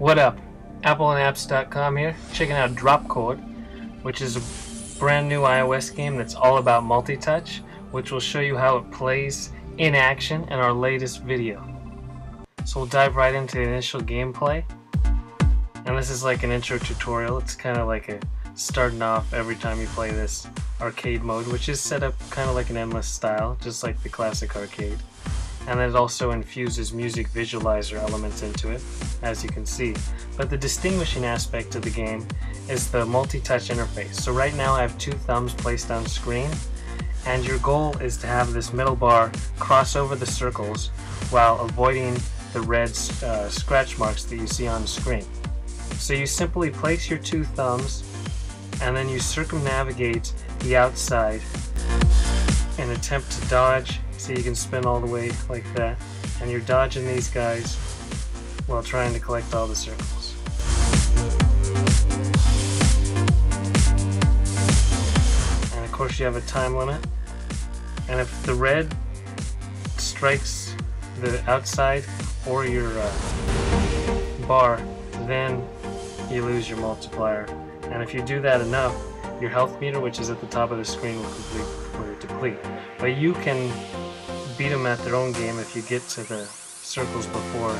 What up? AppleandApps.com here, checking out Dropchord, which is a brand new iOS game that's all about multi-touch, which will show you how it plays in action in our latest video. So we'll dive right into the initial gameplay. And this is like an intro tutorial. It's kind of like a starting off every time you play this arcade mode, which is set up kind of like an endless style, just like the classic arcade. And then it also infuses music visualizer elements into it, as you can see. But the distinguishing aspect of the game is the multi-touch interface. So right now I have two thumbs placed on screen, and your goal is to have this middle bar cross over the circles while avoiding the red scratch marks that you see on screen. So you simply place your two thumbs and then you circumnavigate the outside and attempt to dodge. So you can spin all the way like that, and you're dodging these guys while trying to collect all the circles. And of course you have a time limit, and if the red strikes the outside or your bar, then you lose your multiplier. And if you do that enough, your health meter, which is at the top of the screen, will deplete. But you can beat them at their own game if you get to the circles before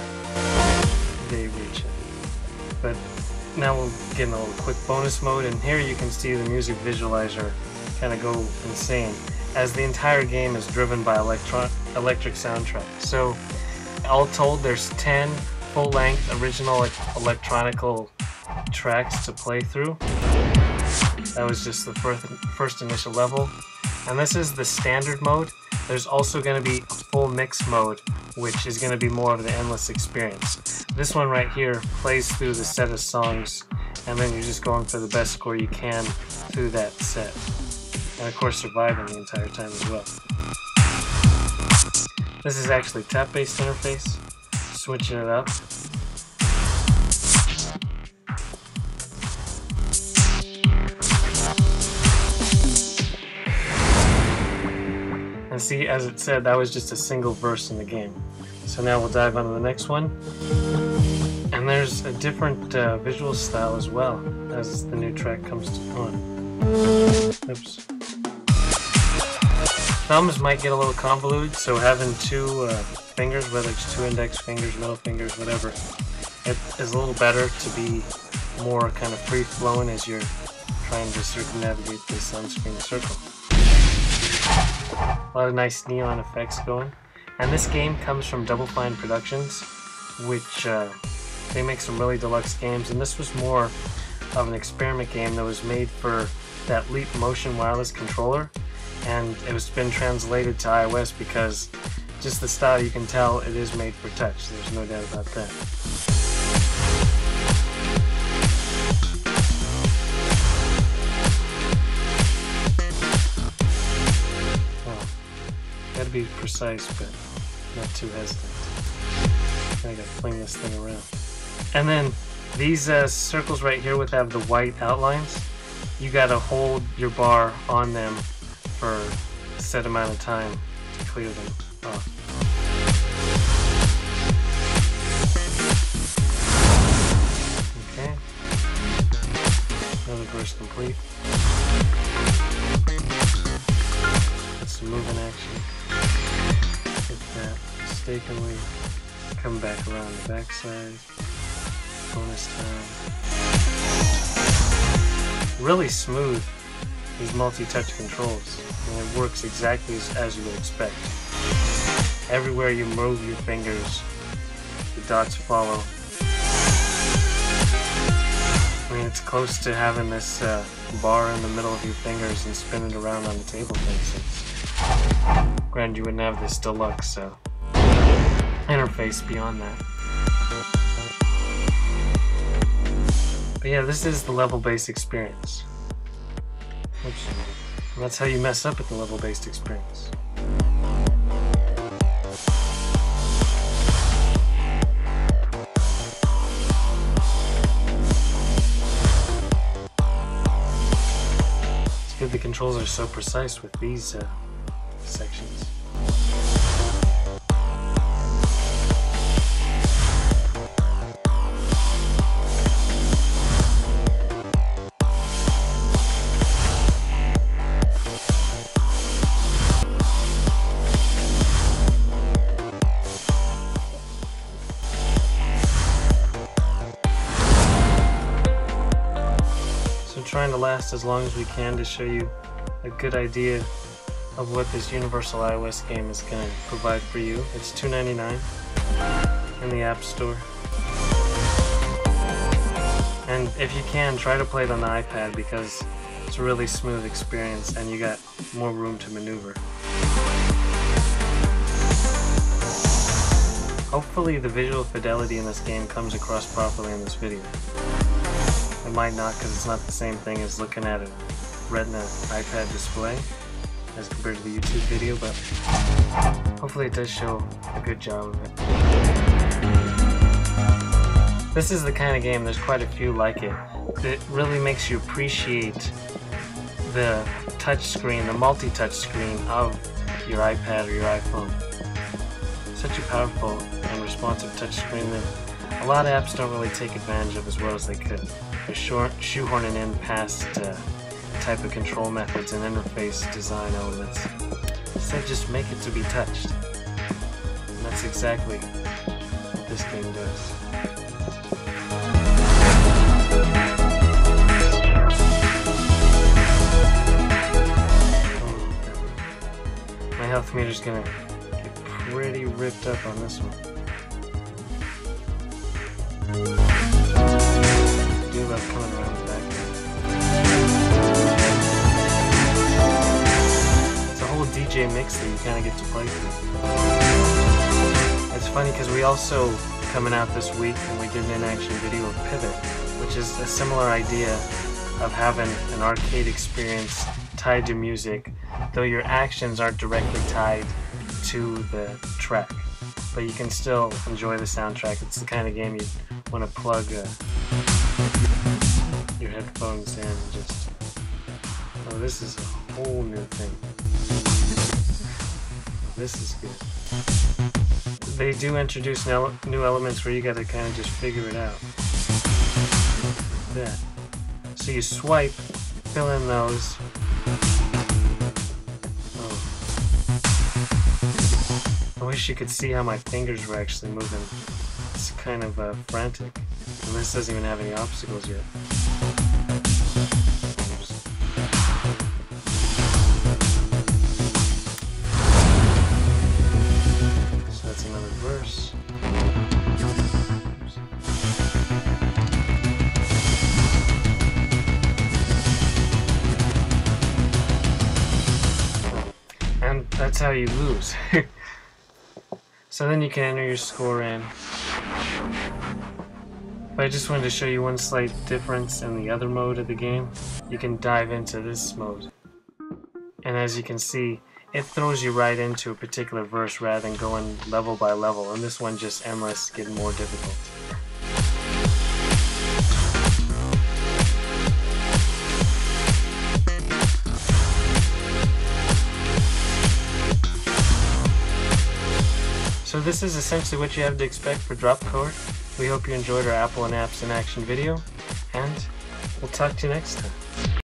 they reach it. But now we'll get in a little quick bonus mode, and here you can see the music visualizer kind of go insane, as the entire game is driven by electric soundtrack. So all told, there's 10 full-length original electronical tracks to play through. That was just the first initial level, and this is the standard mode. There's also going to be a full mix mode, which is going to be more of the endless experience. This one right here plays through the set of songs, and then you're just going for the best score you can through that set. And of course surviving the entire time as well. This is actually tap-based interface, switching it up. And see, as it said, that was just a single verse in the game. So now we'll dive on to the next one. And there's a different visual style as well as the new track comes on. Oops. Thumbs might get a little convoluted, so having two fingers, whether it's two index fingers, middle fingers, whatever, it is a little better to be more kind of free-flowing as you're trying to circumnavigate this on-screen circle. A lot of nice neon effects going. And this game comes from Double Fine Productions, which they make some really deluxe games, and this was more of an experiment game that was made for that Leap Motion wireless controller, and it was been translated to iOS because just the style, you can tell it is made for touch. There's no doubt about that. Gotta be precise, but not too hesitant. I gotta fling this thing around. And then these circles right here with have the white outlines, you gotta hold your bar on them for a set amount of time to clear them off. Okay. Another verse complete. That's some moving action. Hit that mistakenly, come back around the backside, bonus time. Really smooth, these multi-touch controls, and it works exactly as you would expect. Everywhere you move your fingers, the dots follow. I mean, it's close to having this bar in the middle of your fingers and spin it around on the table, for instance. Granted, you wouldn't have this deluxe interface beyond that. But yeah, this is the level-based experience. Oops. And that's how you mess up at the level-based experience. It's good the controls are so precise with these sections. trying to last as long as we can to show you a good idea of what this universal iOS game is going to provide for you. It's $2.99 in the App Store. And if you can, try to play it on the iPad because it's a really smooth experience and you got more room to maneuver. Hopefully the visual fidelity in this game comes across properly in this video. It might not because it's not the same thing as looking at a Retina iPad display as compared to the YouTube video, but hopefully it does show a good job of it. This is the kind of game, there's quite a few like it. It really makes you appreciate the touch screen, the multi-touch screen of your iPad or your iPhone. Such a powerful and responsive touch screen that a lot of apps don't really take advantage of as well as they could. They're shoehorning in past type of control methods and interface design elements. Instead, just make it to be touched. And that's exactly what this game does. My health meter's gonna get pretty ripped up on this one. I do love coming around the back end. It's a whole DJ mix that you kind of get to play through. It's funny because we also, coming out this week, and we did an in-action video of Pivvot, which is a similar idea of having an arcade experience tied to music, though your actions aren't directly tied to the track. But you can still enjoy the soundtrack. It's the kind of game you want to plug your headphones in and just... Oh, this is a whole new thing. This is good. They do introduce new elements where you got to kind of just figure it out. Like that. So you swipe, fill in those. Oh. I wish you could see how my fingers were actually moving. It's kind of frantic. And this doesn't even have any obstacles yet. Oops. So that's another verse. Oops. And that's how you lose. So then you can enter your score in. But I just wanted to show you one slight difference in the other mode of the game. You can dive into this mode. And as you can see, it throws you right into a particular verse rather than going level by level. And this one just endless, getting more difficult. So this is essentially what you have to expect for Dropchord. We hope you enjoyed our Apple and Apps in Action video, and we'll talk to you next time.